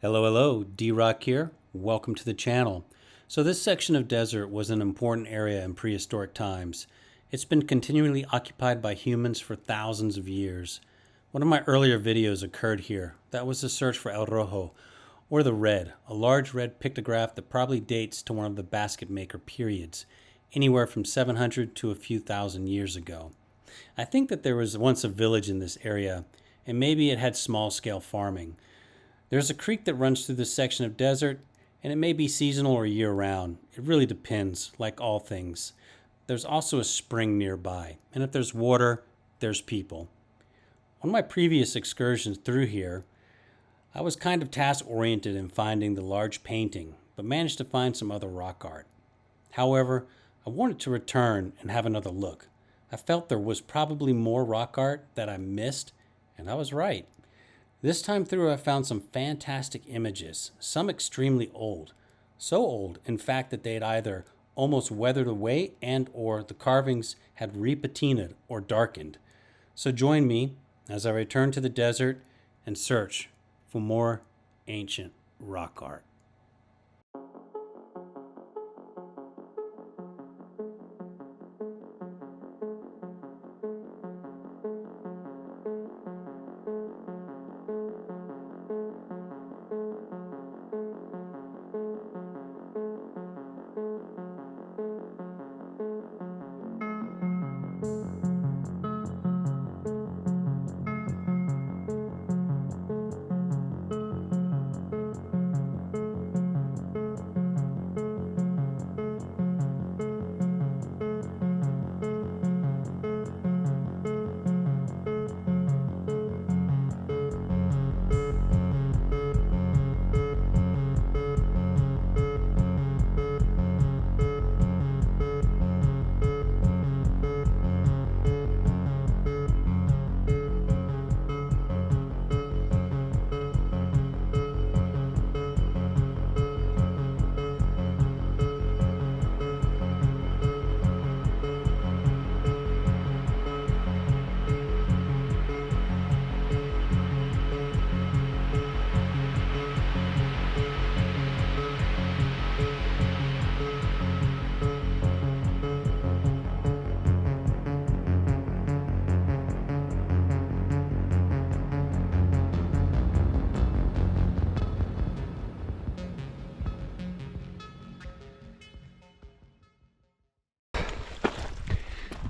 Hello, D-Rock here. Welcome to the channel. So this section of desert was an important area in prehistoric times. It's been continually occupied by humans for thousands of years. One of my earlier videos occurred here. That was the search for El Rojo, or the Red, a large red pictograph that probably dates to one of the basket maker periods, anywhere from 700 to a few thousand years ago. I think that there was once a village in this area, and maybe it had small-scale farming. There's a creek that runs through this section of desert, and it may be seasonal or year-round. It really depends, like all things. There's also a spring nearby, and if there's water, there's people. On my previous excursions through here, I was kind of task-oriented in finding the large painting, but managed to find some other rock art. However, I wanted to return and have another look. I felt there was probably more rock art that I missed, and I was right. This time through, I found some fantastic images, some extremely old. So old, in fact, that they had either almost weathered away and or the carvings had repatinaed or darkened. So join me as I return to the desert and search for more ancient rock art.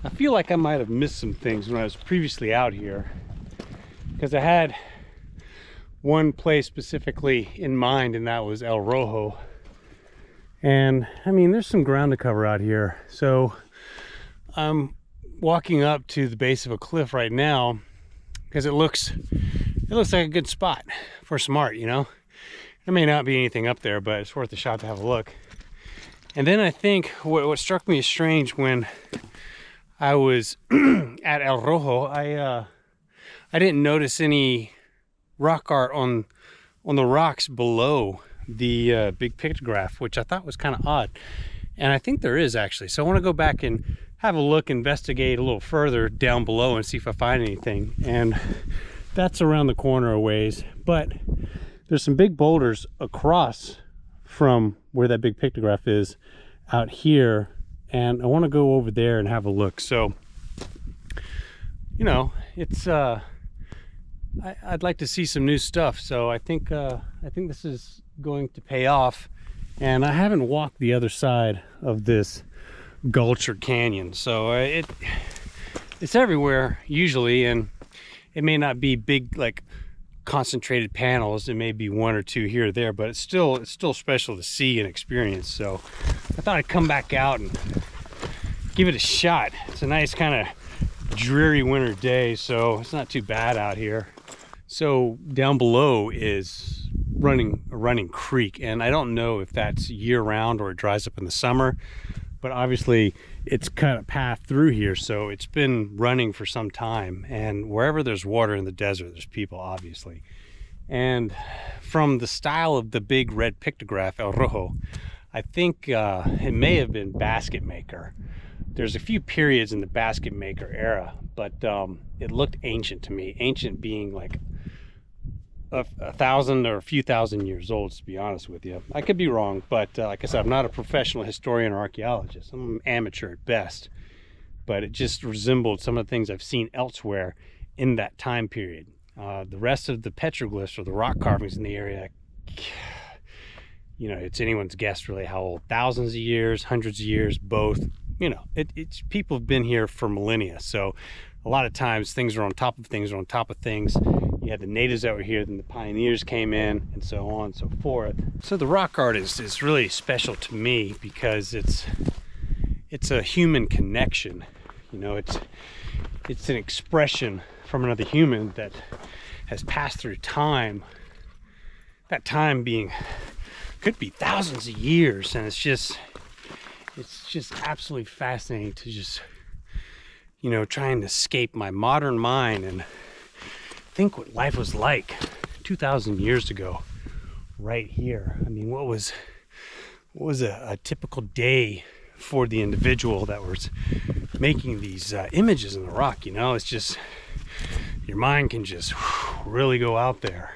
I feel like I might have missed some things when I was previously out here, because I had one place specifically in mind, and that was El Rojo. And I mean, there's some ground to cover out here. So I'm walking up to the base of a cliff right now because it looks like a good spot for some art, you know. There may not be anything up there, but it's worth a shot to have a look. And then I think what struck me as strange when I was at El Rojo, I didn't notice any rock art on the rocks below the big pictograph, which I thought was kind of odd. And I think there is actually. So I want to go back and have a look, investigate a little further down below and see if I find anything. And that's around the corner a ways. But there's some big boulders across from where that big pictograph is out here. And I want to go over there and have a look. So, you know, it's I'd like to see some new stuff. So I think this is going to pay off. And I haven't walked the other side of this gulch or canyon, so it's everywhere usually, and it may not be big like concentrated panels. It may be one or two here or there, but it's still special to see and experience. So I thought I'd come back out and give it a shot. It's a nice kind of dreary winter day, so it's not too bad out here. So down below is a running creek, and I don't know if that's year-round or it dries up in the summer, but obviously it's cut a path through here, so it's been running for some time. And wherever there's water in the desert, there's people, obviously. And from the style of the big red pictograph El Rojo, I think it may have been basket maker. There's a few periods in the basket maker era, but it looked ancient to me. Ancient being like a thousand or a few thousand years old, to be honest with you. I could be wrong, but like I said, I'm not a professional historian or archaeologist. I'm an amateur at best. But it just resembled some of the things I've seen elsewhere in that time period. The rest of the petroglyphs or the rock carvings in the area, you know, it's anyone's guess really how old. Thousands of years, hundreds of years, both. You know, it's people have been here for millennia. So a lot of times things are on top of things are on top of things. You had the natives that were here, then the pioneers came in, and so on and so forth. So the rock art is really special to me because it's a human connection. You know, it's an expression from another human that has passed through time. That time being could be thousands of years, and it's just absolutely fascinating to just, you know, try and escape my modern mind and think what life was like 2,000 years ago right here. I mean, what was a typical day for the individual that was making these images in the rock? You know, it's just, your mind can just really go out there.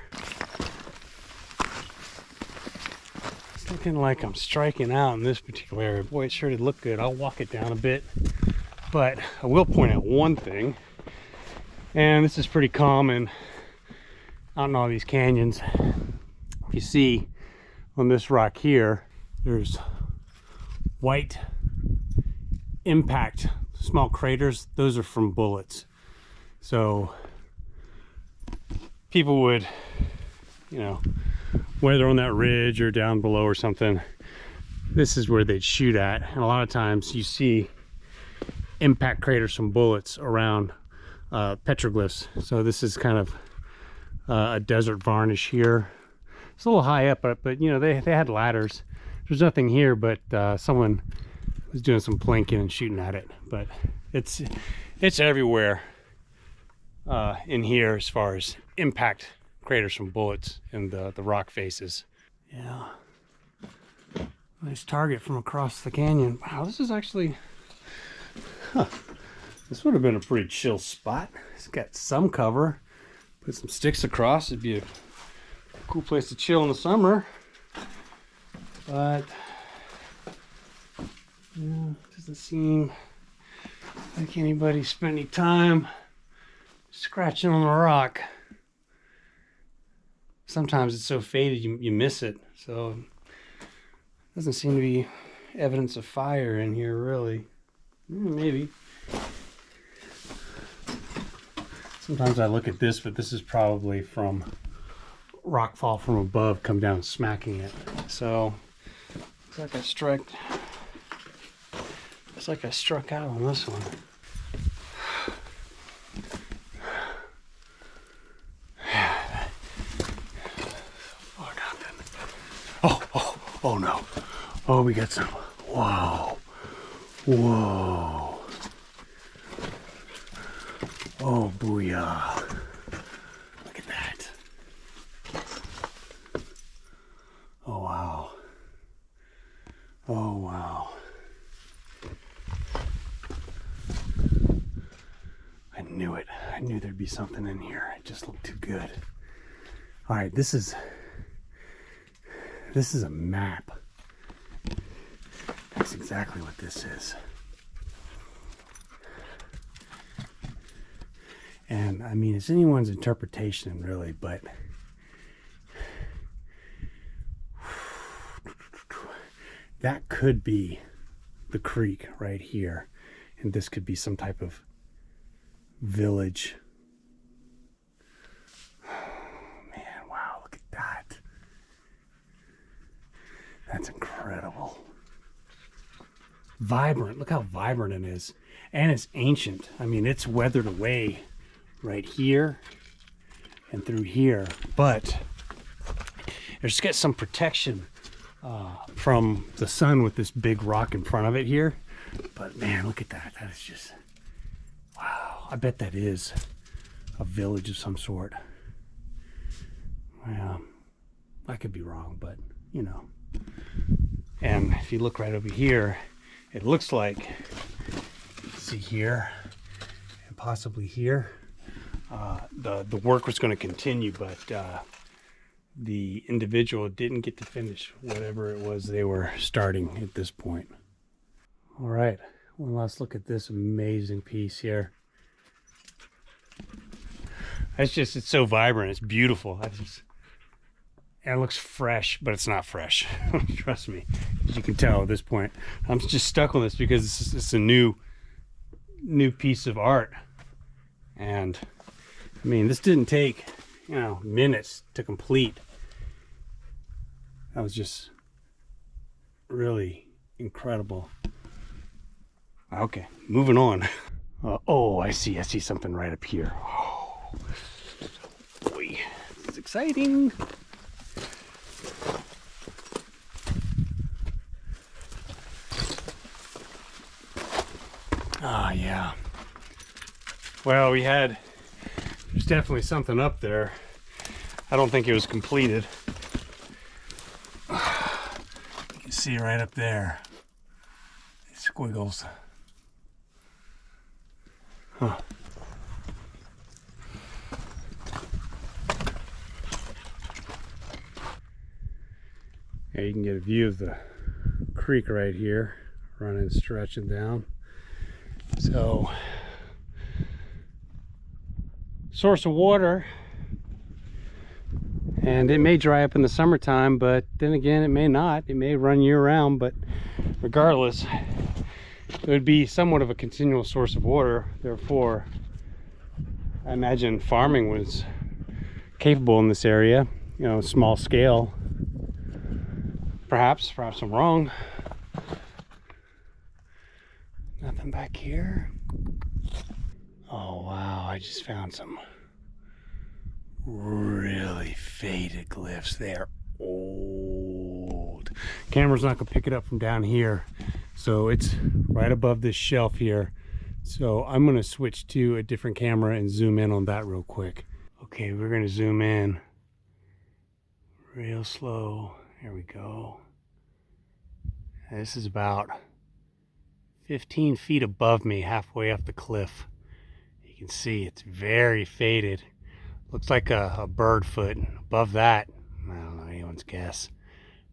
It's looking like I'm striking out in this particular area. Boy, it sure did look good. I'll walk it down a bit, but I will point out one thing, and this is pretty common out in all these canyons. If you see on this rock here, there's white impact, small craters. Those are from bullets. So people would, you know, whether on that ridge or down below or something, this is where they'd shoot at. And a lot of times you see impact craters from bullets around petroglyphs. So this is kind of a desert varnish here. It's a little high up, but you know, they had ladders. There's nothing here, but someone was doing some plinking and shooting at it. But it's everywhere in here as far as impact craters from bullets and the rock faces. Yeah, nice target from across the canyon. Wow, this is actually, this would have been a pretty chill spot. It's got some cover. Put some sticks across. It'd be a cool place to chill in the summer. But yeah, doesn't seem like anybody spent any time scratching on the rock. Sometimes it's so faded you miss it. So doesn't seem to be evidence of fire in here really. Maybe. Sometimes I look at this, but this is probably from rockfall from above come down smacking it. So looks like I struck out on this one. Oh no. Oh, we got some. Wow. Whoa. Oh, booyah. Look at that. Oh, wow. Oh, wow. I knew it. I knew there'd be something in here. It just looked too good. All right, this is a map. That's exactly what this is. And I mean, it's anyone's interpretation really, but that could be the creek right here. And this could be some type of village. Oh, man, wow, look at that. That's incredible. Vibrant, look how vibrant it is. And it's ancient. I mean, it's weathered away right here and through here, but there's got some protection from the sun with this big rock in front of it here. But man, look at that. That is just, wow. I bet that is a village of some sort. Well, I could be wrong, but you know. And if you look right over here, it looks like, see here and possibly here, the work was going to continue, but the individual didn't get to finish whatever it was they were starting at this point. All right, one last look at this amazing piece here. It's so vibrant, it's beautiful. And it looks fresh, but it's not fresh. Trust me, as you can tell at this point. I'm just stuck on this because it's a new piece of art. And I mean, this didn't take, minutes to complete. That was just really incredible. Okay, moving on. Oh, I see something right up here. Oh, boy, this is exciting. Ah, yeah. Well, there's definitely something up there. I don't think it was completed. You can see right up there. These squiggles. Huh. Yeah, you can get a view of the creek right here, running, stretching down. So, source of water, and it may dry up in the summertime, but then again, it may not. It may run year round, but regardless, it would be somewhat of a continual source of water. Therefore, I imagine farming was capable in this area, small scale. Perhaps I'm wrong. Nothing back here. Oh wow, I just found some really faded glyphs. They're old. Camera's not gonna pick it up from down here, so it's right above this shelf here. So I'm gonna switch to a different camera and zoom in on that real quick. Okay, we're gonna zoom in real slow. Here we go. This is about 15 feet above me, halfway up the cliff. You can see it's very faded. Looks like a bird foot. Above that, I don't know, anyone's guess.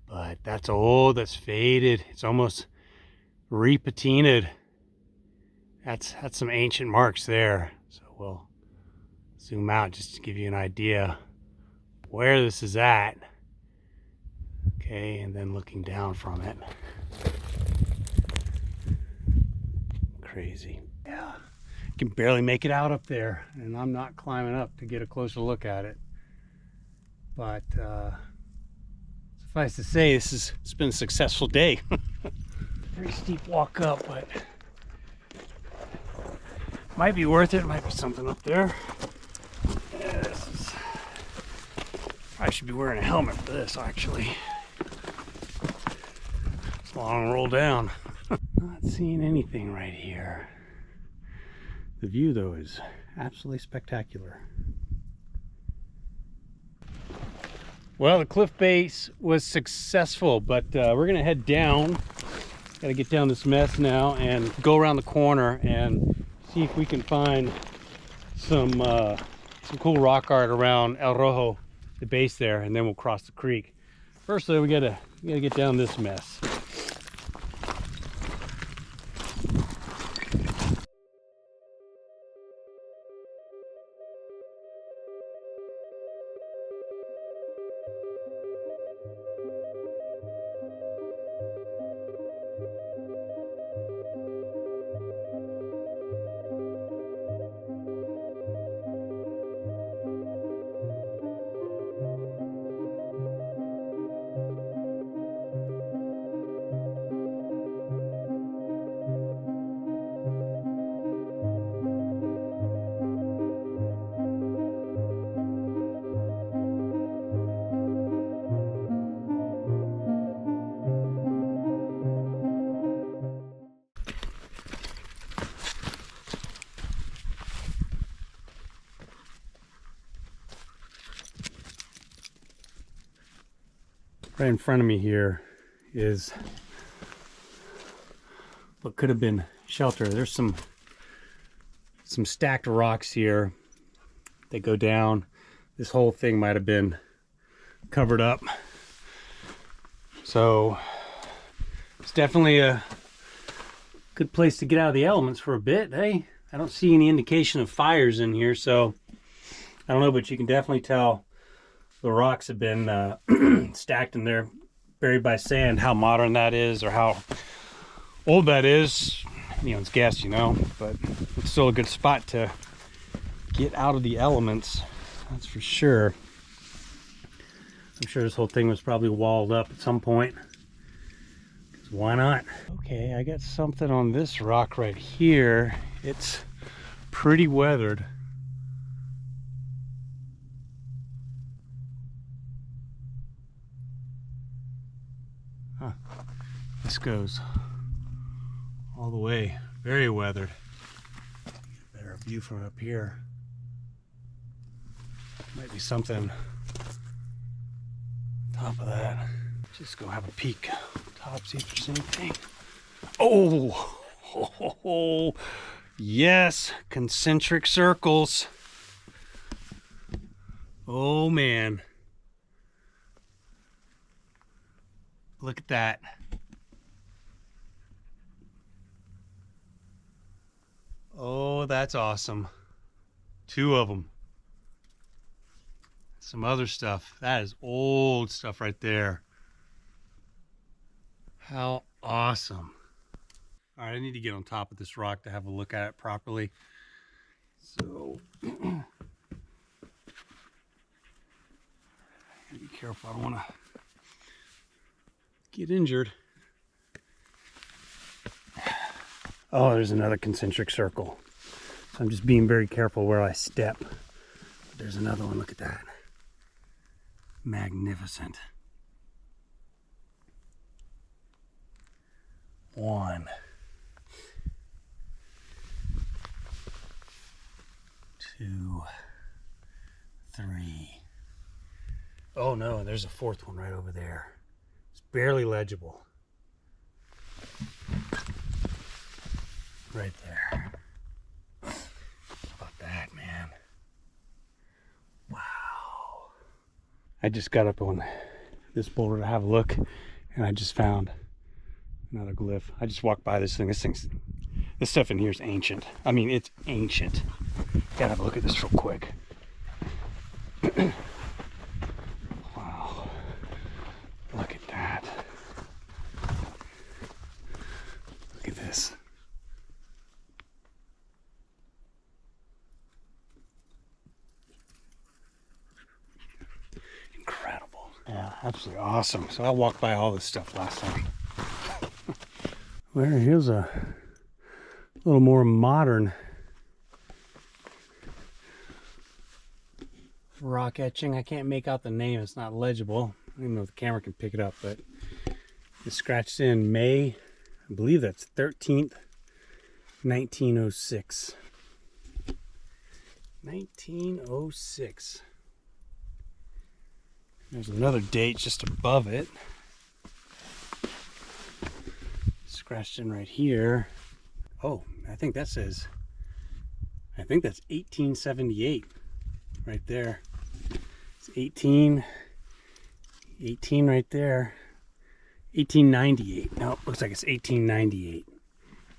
But that's old, that's faded. It's almost repatinaed. That's some ancient marks there. So we'll zoom out just to give you an idea where this is at. Okay, and then looking down from it. Crazy. Yeah, I can barely make it out up there, and I'm not climbing up to get a closer look at it. But suffice to say, it's been a successful day. Very steep walk up, but might be worth it. Might be something up there. Yeah, I should be wearing a helmet for this, actually. It's a long roll down. Not seeing anything right here. The view, though, is absolutely spectacular. Well, the cliff base was successful, but we're gonna head down. Gotta get down this mess now and go around the corner and see if we can find some cool rock art around El Rojo, the base there, and then we'll cross the creek. First, though, we gotta get down this mess. Right in front of me here is what could have been shelter. There's some stacked rocks here that go down. This whole thing might have been covered up. So it's definitely a good place to get out of the elements for a bit. Hey, I don't see any indication of fires in here, so I don't know, but you can definitely tell the rocks have been stacked in there, buried by sand. How modern that is, or how old that is, anyone's guess, you know, but it's still a good spot to get out of the elements, that's for sure. I'm sure this whole thing was probably walled up at some point, 'cause why not? Okay, I got something on this rock right here. It's pretty weathered. Huh. This goes all the way, very weathered. Better view from up here. Might be something on top of that. Just go have a peek top, see if there's anything. Oh, yes, concentric circles. Oh man, look at that. Oh, that's awesome. 2 of them. Some other stuff. That is old stuff right there. How awesome. All right, I need to get on top of this rock to have a look at it properly. So, gotta be careful. I don't want to get injured. Oh, there's another concentric circle. So I'm just being very careful where I step. There's another one. Look at that. Magnificent. 1, 2, 3. Oh no, there's a 4th one right over there. It's barely legible. Right there. How about that, man? Wow. I just got up on this boulder to have a look, and I just found another glyph. I just walked by this thing. This stuff in here is ancient. I mean, it's ancient. Gotta have a look at this real quick. Wow. Look at that. Look at this. Incredible. Yeah, absolutely awesome. So I walked by all this stuff last time. Well, here's a little more modern rock etching. I can't make out the name. It's not legible. I don't even know if the camera can pick it up, but it's scratched in May, I believe that's 13th, 1906. 1906. There's another date just above it. Scratched in right here. Oh, I think that says, I think that's 1878 right there. It's 18 right there. 1898. No, it looks like it's 1898.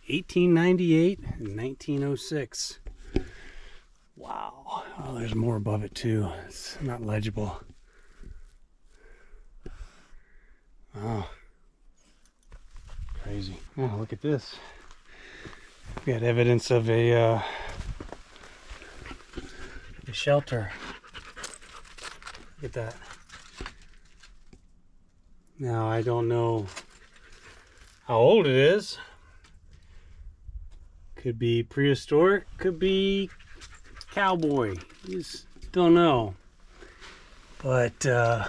1898 and 1906. Wow. Oh, there's more above it too. It's not legible. Oh. Crazy. Oh, look at this. We got evidence of a shelter. Look at that. Now, I don't know how old it is. Could be prehistoric, could be cowboy. You just don't know. But, yeah,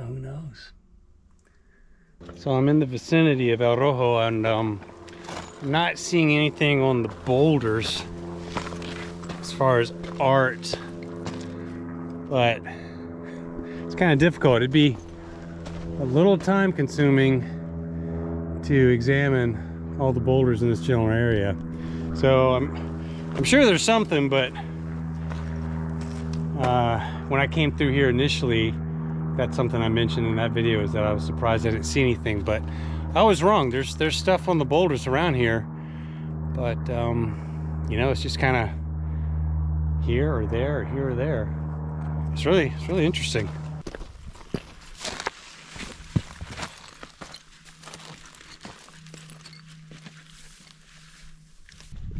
who knows? So I'm in the vicinity of El Rojo, and I'm not seeing anything on the boulders as far as art, but it's kind of difficult. It'd be a little time consuming to examine all the boulders in this general area. So I'm sure there's something, but When I came through here initially, that's something I mentioned in that video, is that I was surprised I didn't see anything, but I was wrong. There's stuff on the boulders around here, but you know, it's just kind of here or there or here or there. It's really interesting.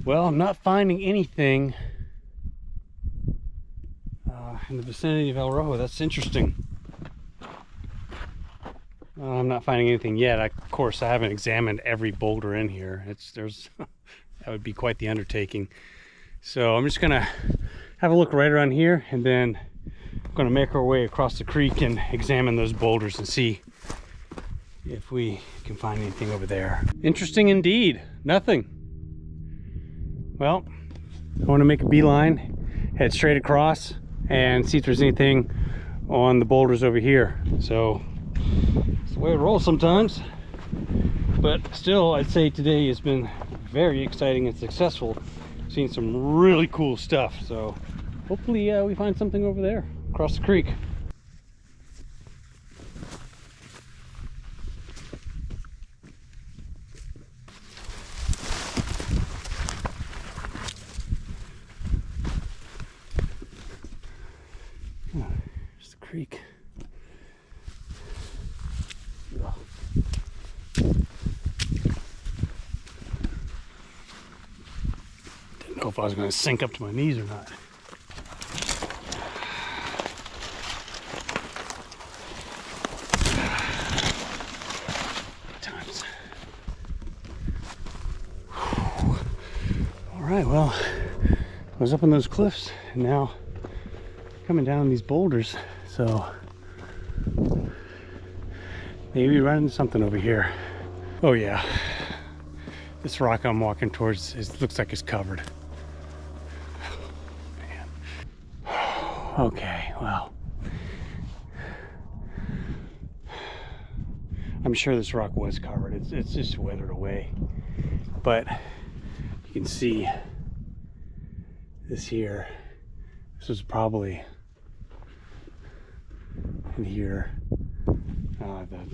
Well, I'm not finding anything in the vicinity of El Rojo. That's interesting. I'm not finding anything yet. Of course, I haven't examined every boulder in here. That would be quite the undertaking. So I'm just gonna have a look right around here, and then I'm gonna make our way across the creek and examine those boulders and see if we can find anything over there. Interesting indeed. Nothing. Well, I want to make a beeline, head straight across, and see if there's anything on the boulders over here. So it's the way it rolls sometimes, but still, I'd say today has been very exciting and successful. Seen some really cool stuff, so hopefully we find something over there across the creek. Oh, there's the creek. Didn't know if I was going to sink up to my knees or not. Times. All right, well, I was up on those cliffs and now coming down these boulders, so maybe run into something over here. Oh yeah, this rock I'm walking towards looks like it's covered. Man. Okay, well, I'm sure this rock was covered. It's just weathered away, but you can see this here. This was probably in here.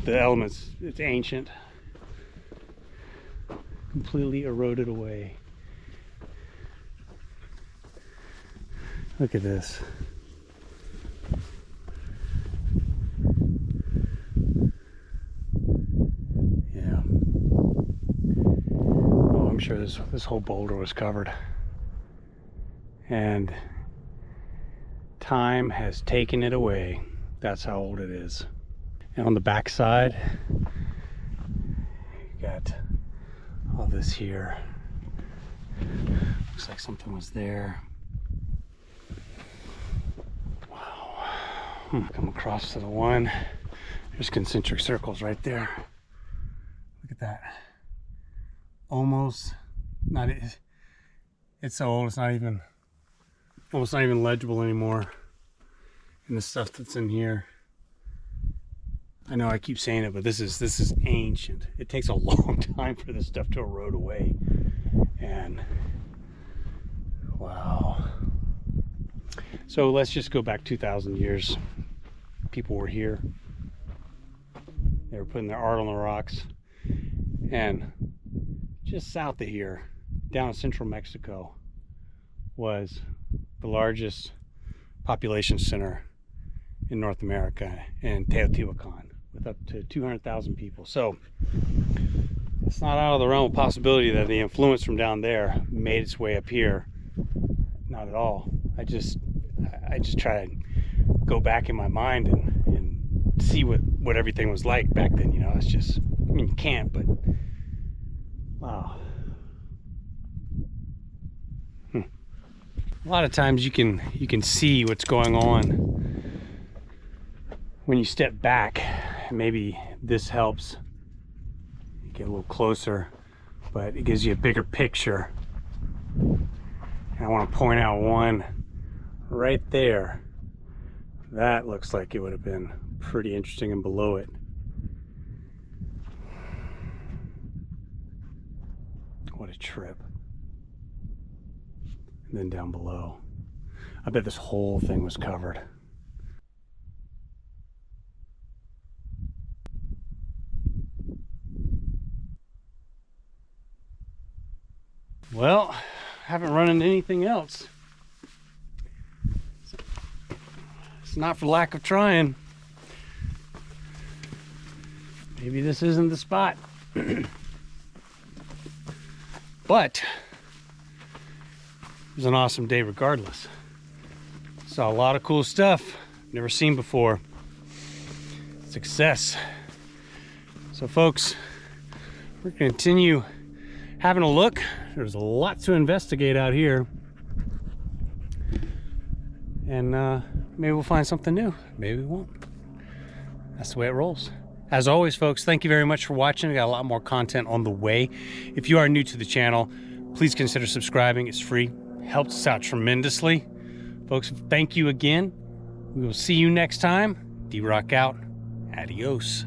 The elements, it's ancient, completely eroded away. Look at this. Yeah. Oh, I'm sure this whole boulder was covered, and time has taken it away. That's how old it is. And on the back side, you got all this here. Looks like something was there. Wow. Come across to the one. There's concentric circles right there. Look at that. Almost not. It's so old. It's not even. Almost not even legible anymore. And the stuff that's in here. I know I keep saying it, but this is ancient. It takes a long time for this stuff to erode away. And wow. So let's just go back 2,000 years. People were here. They were putting their art on the rocks. And just south of here, down in central Mexico, was the largest population center in North America, in Teotihuacan, with up to 200,000 people. So it's not out of the realm of possibility that the influence from down there made its way up here. Not at all. I just try to go back in my mind and see what everything was like back then. You know, it's just, I mean, you can't, but wow. A lot of times you can see what's going on when you step back. Maybe this helps you get a little closer, but it gives you a bigger picture. And I want to point out one right there. That looks like it would have been pretty interesting, and below it. What a trip. And then down below. I bet this whole thing was covered. Well, haven't run into anything else. It's not for lack of trying. Maybe this isn't the spot. But it was an awesome day regardless. Saw a lot of cool stuff never seen before. Success. So folks, we're gonna continue having a look. There's a lot to investigate out here. And maybe we'll find something new. Maybe we won't. That's the way it rolls. As always, folks, thank you very much for watching. We got a lot more content on the way. If you are new to the channel, please consider subscribing. It's free. Helps us out tremendously. Folks, thank you again. We will see you next time. D-Rock out. Adios.